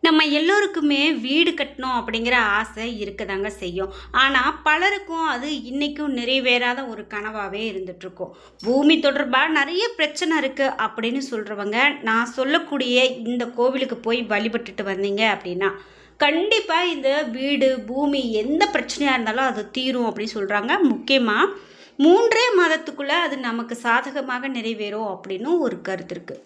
நம்ம எல்லோருக்குமே வீடு கட்டணும் அப்படிங்கிற ஆசை இருக்கதாங்க செய்யும். ஆனால் பலருக்கும் அது இன்னைக்கும் நிறைவேறாத ஒரு கனவாகவே இருந்துகிட்ருக்கும். பூமி தொடர்பாக நிறைய பிரச்சனை இருக்குது அப்படின்னு சொல்கிறவங்க, நான் சொல்லக்கூடிய இந்த கோவிலுக்கு போய் வழிபட்டுட்டு வந்தீங்க அப்படின்னா கண்டிப்பாக இந்த வீடு பூமி எந்த பிரச்சனையாக இருந்தாலும் அது தீரும் அப்படின்னு சொல்கிறாங்க. முக்கியமாக 3 மாதத்துக்குள்ளே அது நமக்கு சாதகமாக நிறைவேறும் அப்படின்னு ஒரு கருத்து இருக்குது.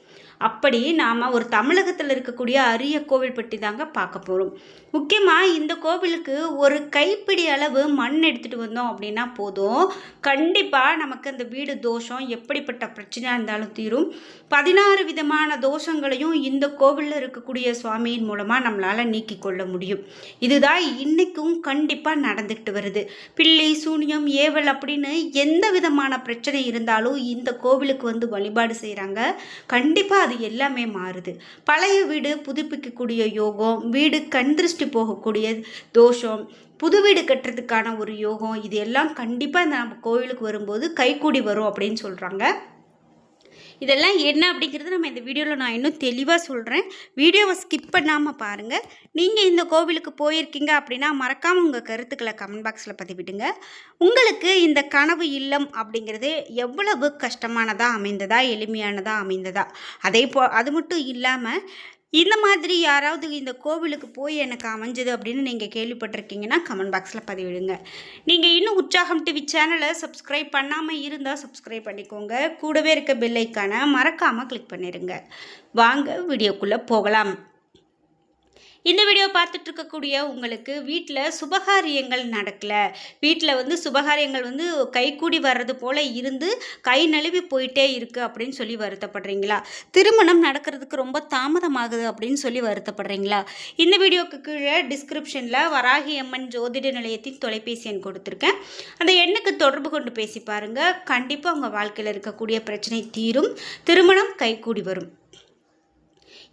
அப்படி நாம் ஒரு தமிழகத்தில் இருக்கக்கூடிய அரிய கோவில் பற்றி தாங்க பார்க்க போகிறோம். முக்கியமாக இந்த கோவிலுக்கு ஒரு கைப்பிடி அளவு மண் எடுத்துகிட்டு வந்தோம் அப்படின்னா போதும், கண்டிப்பாக நமக்கு அந்த வீடு தோஷம் எப்படிப்பட்ட பிரச்சனையாக இருந்தாலும் தீரும். 16 விதமான தோஷங்களையும் இந்த கோவிலில் இருக்கக்கூடிய சுவாமியின் மூலமாக நம்மளால் நீக்கி கொள்ள முடியும். இதுதான் இன்றைக்கும் கண்டிப்பாக நடந்துக்கிட்டு வருது. பில்லி சூனியம் ஏவல் அப்படின்னு எந்த விதமான பிரச்சனை இருந்தாலும் இந்த கோவிலுக்கு வந்து வழிபாடு செய்கிறாங்க. கண்டிப்பாக அது எல்லாமே மாறுது. பழைய வீடு புதுப்பிக்கக்கூடிய யோகம், வீடு கண் திருஷ்டி போகக்கூடிய தோஷம், புது வீடு கட்டுறதுக்கான ஒரு யோகம், இது எல்லாம் கண்டிப்பாக இந்த நம்ம கோவிலுக்கு வரும்போது கைகூடி வரும் அப்படின்னு சொல்கிறாங்க. இதெல்லாம் என்ன அப்படிங்கிறது நம்ம இந்த வீடியோவில் நான் இன்னும் தெளிவாக சொல்கிறேன். வீடியோவை ஸ்கிப் பண்ணாமல் பாருங்கள். நீங்கள் இந்த கோவிலுக்கு போயிருக்கீங்க அப்படின்னா மறக்காமல் உங்கள் கருத்துக்களை கமெண்ட் பாக்ஸில் பதிவிடுங்க. உங்களுக்கு இந்த கனவு இல்லம் அப்படிங்கிறது எவ்வளவு கஷ்டமானதாக அமைந்ததா, எளிமையானதாக அமைந்ததா, அது மட்டும் இல்லாமல் இந்த மாதிரி யாராவது இந்த கோவிலுக்கு போய் எனக்கு அமைஞ்சது அப்படின்னு நீங்கள் கேள்விப்பட்டிருக்கீங்கன்னா கமெண்ட் பாக்ஸில் பதிவிடுங்க. நீங்கள் இன்னும் உற்சாகம் டிவி சேனலை சப்ஸ்கிரைப் பண்ணாமல் இருந்தால் சப்ஸ்கிரைப் பண்ணிக்கோங்க. கூடவே இருக்க பெல் ஐக்கானை மறக்காமல் கிளிக் பண்ணிடுங்க. வாங்க வீடியோக்குள்ளே போகலாம். இந்த வீடியோ பார்த்துட்டு இருக்கக்கூடிய உங்களுக்கு வீட்டில் சுபகாரியங்கள் நடக்கலை, வீட்டில் வந்து சுபகாரியங்கள் வந்து கைகூடி வர்றது போல் இருந்து கை நழுவி போயிட்டே இருக்குது அப்படின்னு சொல்லி வருத்தப்படுறீங்களா? திருமணம் நடக்கிறதுக்கு ரொம்ப தாமதமாகுது அப்படின்னு சொல்லி வருத்தப்படுறீங்களா? இந்த வீடியோக்கு கீழே டிஸ்கிரிப்ஷனில் வராகி அம்மன் ஜோதிட நிலையத்தின் தொலைபேசி எண் கொடுத்துருக்கேன். அந்த எண்ணுக்கு தொடர்பு கொண்டு பேசி பாருங்கள். கண்டிப்பாக உங்கள் வாழ்க்கையில் இருக்கக்கூடிய பிரச்சனை தீரும், திருமணம் கைகூடி வரும்.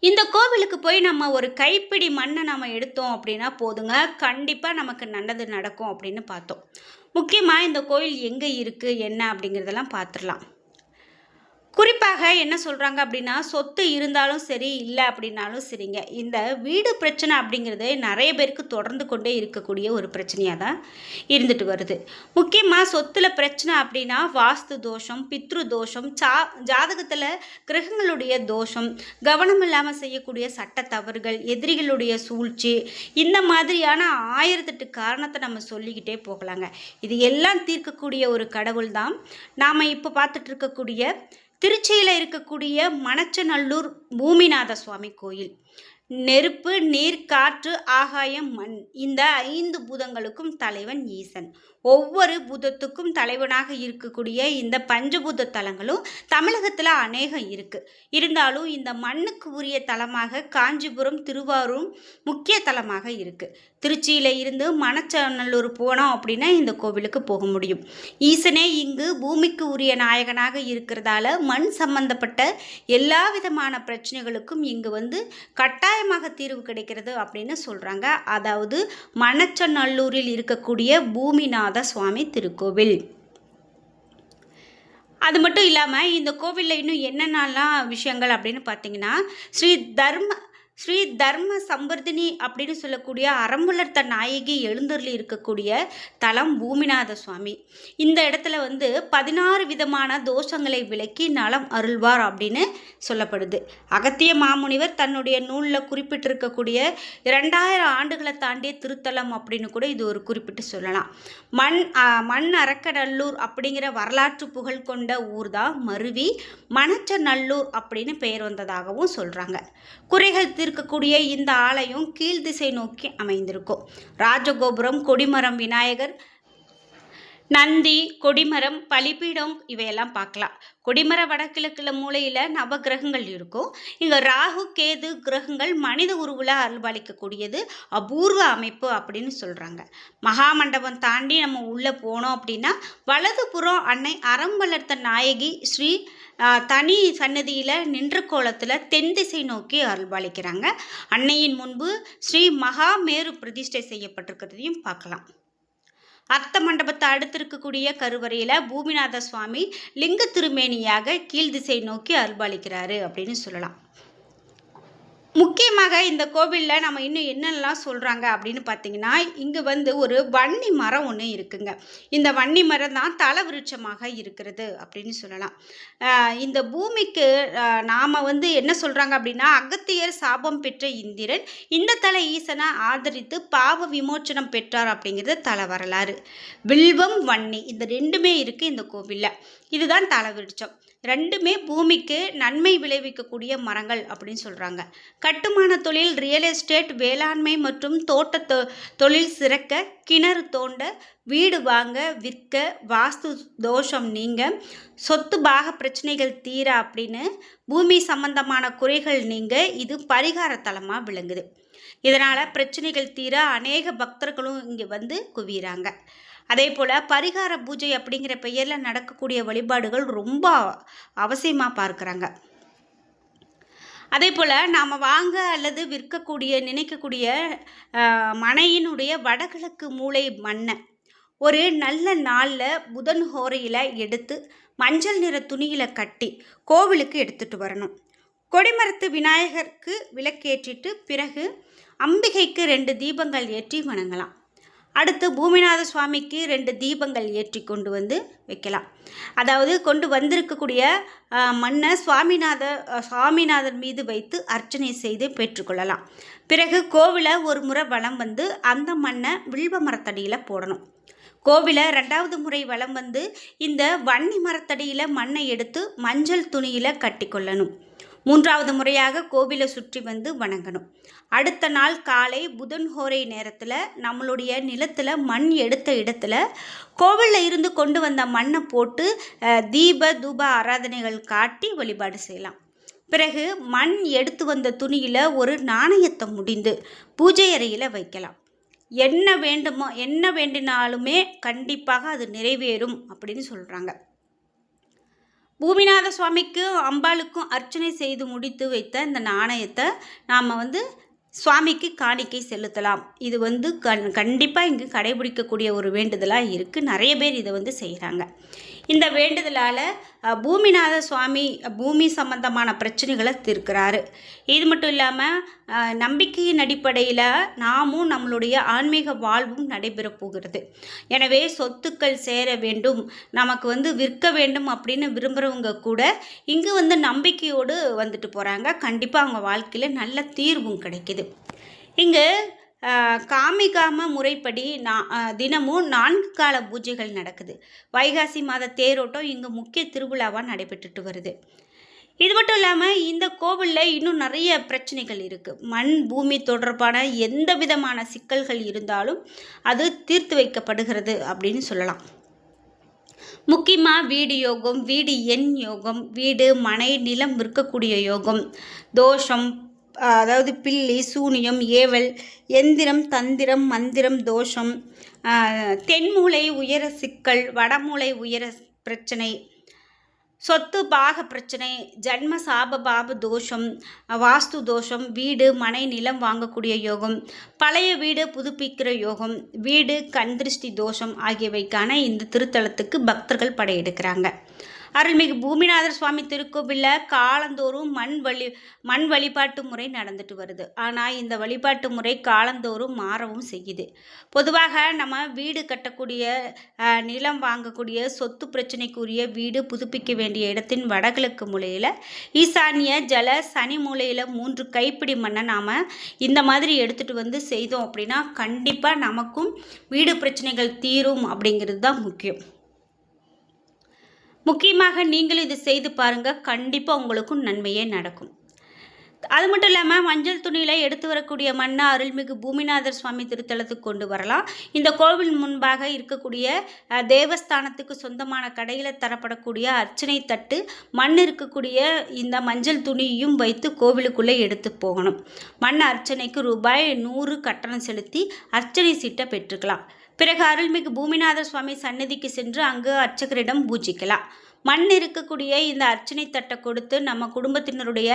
இந்த கோவிலுக்கு போய் நம்ம ஒரு கைப்பிடி மண்ணை நம்ம எடுத்தோம் அப்படின்னா போதுங்க, கண்டிப்பாக நமக்கு நல்லது நடக்கும் அப்படின்னு பார்த்தோம். முக்கியமாக இந்த கோவில் எங்கே இருக்குது என்ன அப்படிங்கிறதெல்லாம் பார்த்துடலாம். குறிப்பாக என்ன சொல்கிறாங்க அப்படின்னா, சொத்து இருந்தாலும் சரி இல்லை அப்படின்னாலும் சரிங்க, இந்த வீடு பிரச்சனை அப்படிங்கிறது நிறைய பேருக்கு தொடர்ந்து கொண்டே இருக்கக்கூடிய ஒரு பிரச்சனையாக தான் இருந்துட்டு வருது. முக்கியமாக சொத்தில் பிரச்சனை அப்படின்னா வாஸ்து தோஷம், பித்ரு தோஷம், ஜாதகத்தில் கிரகங்களுடைய தோஷம், கவனம் இல்லாமல் செய்யக்கூடிய சட்ட தவறுகள், எதிரிகளுடைய சூழ்ச்சி, இந்த மாதிரியான 1008 காரணத்தை நம்ம சொல்லிக்கிட்டே போகலாங்க. இது எல்லாம் தீர்க்கக்கூடிய ஒரு கடவுள் தான் நாம் இப்போ பார்த்துட்டு இருக்கக்கூடிய திருச்சியில் இருக்கக்கூடிய மணச்சநல்லூர் பூமிநாத சுவாமி கோயில். நெருப்பு, நீர், காற்று, ஆகாயம், மண், இந்த 5 பூதங்களுக்கும் தலைவன் ஈசன். ஒவ்வொரு பூதத்துக்கும் தலைவனாக இருக்கக்கூடிய இந்த பஞ்சபூத தலங்களும் தமிழகத்தில் அநேகம் இருக்குது. இருந்தாலும் இந்த மண்ணுக்கு உரிய தலமாக காஞ்சிபுரம், திருவாரூர் முக்கிய தலமாக இருக்குது. திருச்சியில் இருந்து மணச்சநல்லூர் போனோம் அப்படின்னா இந்த கோவிலுக்கு போக முடியும். ஈசனே இங்கு பூமிக்கு உரிய நாயகனாக இருக்கிறதால மண் சம்பந்தப்பட்ட எல்லா விதமான பிரச்சனைகளுக்கும் இங்கு வந்து கட்டாயமாக தீர்வு கிடைக்கிறது அப்படின்னு சொல்கிறாங்க. அதாவது மணச்சநல்லூரில் இருக்கக்கூடிய பூமிநாத சுவாமி திருக்கோவில். அது மட்டும் இல்லாமல் இந்த கோவிலில் இன்னும் என்னென்னலாம் விஷயங்கள் அப்படின்னு பார்த்தீங்கன்னா, ஸ்ரீ தர்ம சம்பர்தினி அப்படின்னு சொல்லக்கூடிய அறம்புலர்த்த நாயகி எழுந்தருளி இருக்கக்கூடிய தலம் பூமிநாத சுவாமி. இந்த இடத்துல வந்து 16 விதமான தோஷங்களை விலக்கி நலம் அருள்வார் அப்படின்னு சொல்லப்படுது. அகத்திய மாமுனிவர் தன்னுடைய நூலில் குறிப்பிட்டிருக்கக்கூடிய 2000 ஆண்டுகளை தாண்டிய திருத்தலம் அப்படின்னு கூட இது ஒரு குறிப்பிட்டு சொல்லலாம். மண் அரக்கநல்லூர் அப்படிங்கிற வரலாற்று புகழ் கொண்ட ஊர் தான் மருவி மணச்சநல்லூர் அப்படின்னு பெயர் வந்ததாகவும் சொல்கிறாங்க. குறைகள் இருக்கக்கூடிய இந்த ஆலயம் கீழ் திசை நோக்கி அமைந்திருக்கும். ராஜகோபுரம், கொடிமரம், விநாயகர், நந்தி, கொடிமரம், பலிபீடம் இவையெல்லாம் பார்க்கலாம். கொடிமர வடகிழக்குல மூலையில் நவகிரகங்கள் இருக்கும். இங்கே ராகு கேது கிரகங்கள் மனித உருவில் அருள்பாலிக்கக்கூடியது அபூர்வ அமைப்பு அப்படின்னு சொல்கிறாங்க. மகாமண்டபம் தாண்டி நம்ம உள்ளே போனோம் அப்படின்னா வலதுபுறம் அன்னை அறம்பலர்த்த நாயகி ஸ்ரீ தனி சன்னதியில் நின்ற கோலத்தில் தென் திசை நோக்கி அருள்பாலிக்கிறாங்க. அன்னையின் முன்பு ஸ்ரீ மகாமேரு பிரதிஷ்டை செய்யப்பட்டிருக்கிறதையும் பார்க்கலாம். அர்த்த மண்டபத்தை அடுத்து இருக்கக்கூடிய கருவறையில் பூமிநாத சுவாமி லிங்க திருமேனியாக கீழ் திசை நோக்கி அருள்பாலிக்கிறாரு அப்படின்னு சொல்லலாம். முக்கியமாக இந்த கோவிலில் நம்ம இன்னும் என்னெல்லாம் சொல்கிறாங்க அப்படின்னு பார்த்தீங்கன்னா, இங்கே வந்து ஒரு வன்னி மரம் ஒன்று இருக்குங்க. இந்த வன்னி மரம் தான் தலவிருட்சமாக இருக்கிறது அப்படின்னு சொல்லலாம். இந்த பூமிக்கு நாம் வந்து என்ன சொல்கிறாங்க அப்படின்னா, அகத்தியர் சாபம் பெற்ற இந்திரன் இந்த தல ஈசனை ஆதரித்து பாவ விமோச்சனம் பெற்றார் அப்படிங்கிறது தல வரலாறு. வில்வம், வன்னி இந்த ரெண்டுமே இருக்குது இந்த கோவிலில். இதுதான் தலவிருட்சம். ரெண்டுமே பூமிக்கு நன்மை விளைவிக்கக்கூடிய மரங்கள் அப்படின்னு சொல்கிறாங்க. கட்டுமான தொழில், ரியல் எஸ்டேட், வேளாண்மை மற்றும் தோட்ட தொழில் சிறக்க, கிணறு தோண்ட, வீடு வாங்க, விற்க, வாஸ்து தோஷம் நீங்க, சொத்து பாக பிரச்சனைகள் தீர அப்படின்னு பூமி சம்பந்தமான குறைகள் நீங்க இது பரிகார தலமாக விளங்குது. இதனால் பிரச்சனைகள் தீர அநேக பக்தர்களும் இங்கே வந்து குவிகிறாங்க. அதே போல் பரிகார பூஜை அப்படிங்கிற பெயரில் நடக்கக்கூடிய வழிபாடுகள் ரொம்ப அவசியமாக பார்க்குறாங்க. அதே போல் நாம் வாங்க அல்லது விற்கக்கூடிய நினைக்கக்கூடிய மனையினுடைய வடகிழக்கு மூலை மண்ணை ஒரு நல்ல நாளில் புதன் ஹோரையில் எடுத்து மஞ்சள் நிற துணியில் கட்டி கோவிலுக்கு எடுத்துகிட்டு வரணும். கொடிமரத்து விநாயகருக்கு விளக்கேற்றிட்டு பிறகு அம்பிகைக்கு 2 தீபங்கள் ஏற்றி வணங்கலாம். அடுத்து பூமிநாத சுவாமிக்கு 2 தீபங்கள் ஏற்றி கொண்டு வந்து வைக்கலாம். அதாவது கொண்டு வந்திருக்கக்கூடிய மண்ணை சுவாமிநாதர் மீது வைத்து அர்ச்சனை செய்து பெற்றுக்கொள்ளலாம். பிறகு கோவிலை ஒரு முறை வலம் வந்து அந்த மண்ணை வில்வ மரத்தடியில் போடணும். கோவிலை 2வது முறை வலம் வந்து இந்த வன்னி மரத்தடியில் மண்ணை எடுத்து மஞ்சள் துணியில் கட்டி கொள்ளணும். 3வது முறையாக கோவிலை சுற்றி வந்து வணங்கணும். அடுத்த நாள் காலை புதன் ஹோரை நேரத்தில் நம்மளுடைய நிலத்தில் மண் எடுத்த இடத்துல கோவிலில் இருந்து கொண்டு வந்த மண்ணை போட்டு தீப தூப ஆராதனைகள் காட்டி வழிபாடு செய்யலாம். பிறகு மண் எடுத்து வந்த துணியில் ஒரு நாணயத்தை முடிந்து பூஜை அறையில் வைக்கலாம். என்ன வேண்டினாலுமே கண்டிப்பாக அது நிறைவேறும் அப்படின்னு சொல்கிறாங்க. பூமிநாத சுவாமிக்கும் அம்பாளுக்கும் அர்ச்சனை செய்து முடித்து வைத்த இந்த நாணயத்தை நாம் வந்து சுவாமிக்கு காணிக்கை செலுத்தலாம். இது வந்து கண்டிப்பாக இங்கு கடைபிடிக்கக்கூடிய ஒரு வேண்டுதலாக இருக்குது. நிறைய பேர் இதை வந்து செய்கிறாங்க. இந்த வேண்டுதலால் பூமிநாத சுவாமி பூமி சம்பந்தமான பிரச்சனைகளை தீர்க்கிறாரு. இது மட்டும் இல்லாமல் நம்பிக்கையின் அடிப்படையில் நாமும் நம்மளுடைய ஆன்மீக வாழ்வும் நடைபெற போகிறது. எனவே சொத்துக்கள் சேர வேண்டும், நமக்கு வந்து விற்க வேண்டும் அப்படின்னு விரும்புகிறவங்க கூட இங்கு வந்து நம்பிக்கையோடு வந்துட்டு போகிறாங்க. கண்டிப்பாக அவங்க வாழ்க்கையில் நல்ல தீர்வும் கிடைக்கிது. இங்கு காமிகாம முறைப்படி தினமும் 4 கால பூஜைகள் நடக்குது. வைகாசி மாத தேரோட்டம் இங்கு முக்கிய திருவிழாவாக நடைபெற்றுட்டு வருது. இது மட்டும் இல்லாமல் இந்த கோவிலில் இன்னும் நிறைய பிரச்சனைகள் இருக்குது. மண் பூமி தொடர்பான எந்த விதமான சிக்கல்கள் இருந்தாலும் அது தீர்த்து வைக்கப்படுகிறது அப்படின்னு சொல்லலாம். முக்கியமாக வீடு யோகம், வீடு எண் யோகம், வீடு மனை நிலம் விற்கக்கூடிய யோகம், தோஷம், அதாவது பில்லி சூனியம் ஏவல் எந்திரம் தந்திரம் மந்திரம் தோஷம், தென்மூலை உயர சிக்கல், வடமூலை உயர பிரச்சனை, சொத்து பாக பிரச்சனை, ஜன்ம சாப பாப தோஷம், வாஸ்து தோஷம், வீடு மனை நிலம் வாங்கக்கூடிய யோகம், பழைய வீடு புதுப்பிக்கிற யோகம், வீடு கண்திருஷ்டி தோஷம் ஆகியவைக்கான இந்த திருத்தலத்துக்கு பக்தர்கள் படையெடுக்கிறாங்க. அருள்மிகு பூமிநாதர் சுவாமி திருக்கோவிலில் காலந்தோறும் மண் வழிபாட்டு முறை நடந்துட்டு வருது. ஆனால் இந்த வழிபாட்டு முறை காலந்தோறும் மாறவும் செய்யுது. பொதுவாக நம்ம வீடு கட்டக்கூடிய, நிலம் வாங்கக்கூடிய, சொத்து பிரச்சனைக்குரிய வீடு புதுப்பிக்க வேண்டிய இடத்தின் வடகிழக்கு மூலையில் ஈசானிய ஜல சனி மூலையில் 3 கைப்பிடி மண்ணை நாம் இந்த மாதிரி எடுத்துகிட்டு வந்து செய்தோம் அப்படின்னா கண்டிப்பாக நமக்கும் வீடு பிரச்சனைகள் தீரும் அப்படிங்கிறது தான் முக்கியம். முக்கியமாக நீங்களும் இது செய்து பாருங்கள், கண்டிப்பாக உங்களுக்கும் நன்மையே நடக்கும். அது மட்டும் இல்லாமல் மஞ்சள் துணியில் எடுத்து வரக்கூடிய மண்ணை அருள்மிகு பூமிநாதர் சுவாமி திருத்தலத்துக்கு கொண்டு வரலாம். இந்த கோவில் முன்பாக இருக்கக்கூடிய தேவஸ்தானத்துக்கு சொந்தமான கடையில் தரப்படக்கூடிய அர்ச்சனை தட்டு, மண் இருக்கக்கூடிய இந்த மஞ்சள் துணியையும் வைத்து கோவிலுக்குள்ளே எடுத்து போகணும். மண் அர்ச்சனைக்கு ரூபாய் 100 கட்டணம் செலுத்தி அர்ச்சனை சீட்டை பெற்றுக்கலாம். பிறகு அருள்மிகு பூமிநாதர் சுவாமி சன்னதிக்கு சென்று அங்கு அர்ச்சகரிடம் பூஜிக்கலாம். மண் இருக்கக்கூடிய இந்த அர்ச்சனை தட்டை கொடுத்து நம்ம குடும்பத்தினருடைய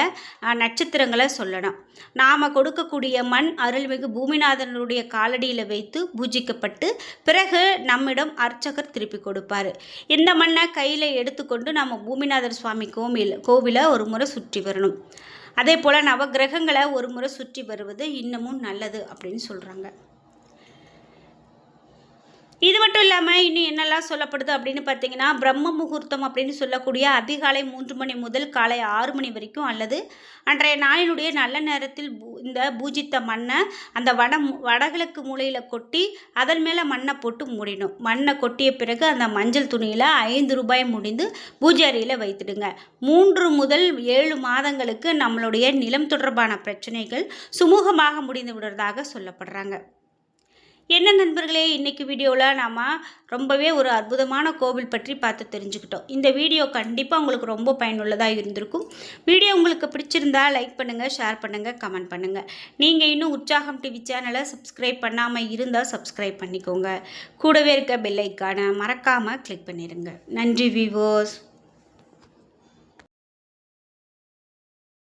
நட்சத்திரங்களை சொல்லணும். நாம் கொடுக்கக்கூடிய மண் அருள்மிகு பூமிநாதனுடைய காலடியில் வைத்து பூஜிக்கப்பட்டு பிறகு நம்மிடம் அர்ச்சகர் திருப்பி கொடுப்பார். இந்த மண்ணை கையில் எடுத்துக்கொண்டு நம்ம பூமிநாதர் சுவாமி கோவிலை ஒரு முறை சுற்றி வரணும். அதே போல் நவகிரகங்களை ஒரு முறை சுற்றி வருவது இன்னமும் நல்லது அப்படின்னு சொல்கிறாங்க. இது மட்டும் இல்லாமல் இன்னும் என்னெல்லாம் சொல்லப்படுது அப்படின்னு பார்த்தீங்கன்னா, பிரம்ம முகூர்த்தம் அப்படின்னு சொல்லக்கூடிய அதிகாலை 3 மணி முதல் காலை 6 மணி வரைக்கும், அல்லது அன்றைய நாளினுடைய நல்ல நேரத்தில் இந்த பூஜித்த மண்ணை அந்த வடகிழக்கு மூலையில் கொட்டி அதன் மேலே மண்ணை போட்டு மூடிடும். மண்ணை கொட்டிய பிறகு அந்த மஞ்சள் துணியில் 5 ரூபாய் முடிந்து பூஜை அறையில் வைத்துடுங்க. 3 முதல் 7 மாதங்களுக்கு நம்மளுடைய நிலம் தொடர்பான பிரச்சனைகள் சுமூகமாக முடிந்து விடுறதாக சொல்லப்படுறாங்க. என்ன நண்பர்களே, இன்றைக்கி வீடியோவில் நாம் ரொம்பவே ஒரு அற்புதமான கோவில் பற்றி பார்த்து தெரிஞ்சுக்கிட்டோம். இந்த வீடியோ கண்டிப்பாக உங்களுக்கு ரொம்ப பயனுள்ளதாக இருந்திருக்கும். வீடியோ உங்களுக்கு பிடிச்சிருந்தா லைக் பண்ணுங்கள், ஷேர் பண்ணுங்கள், கமெண்ட் பண்ணுங்கள். நீங்கள் இன்னும் உற்சாகம் டிவி சேனலை சப்ஸ்கிரைப் பண்ணாமல் இருந்தால் சப்ஸ்கிரைப் பண்ணிக்கோங்க. கூடவே இருக்க பெல் ஐக்கானை மறக்காமல் கிளிக் பண்ணிடுங்க. நன்றி வீவர்ஸ்.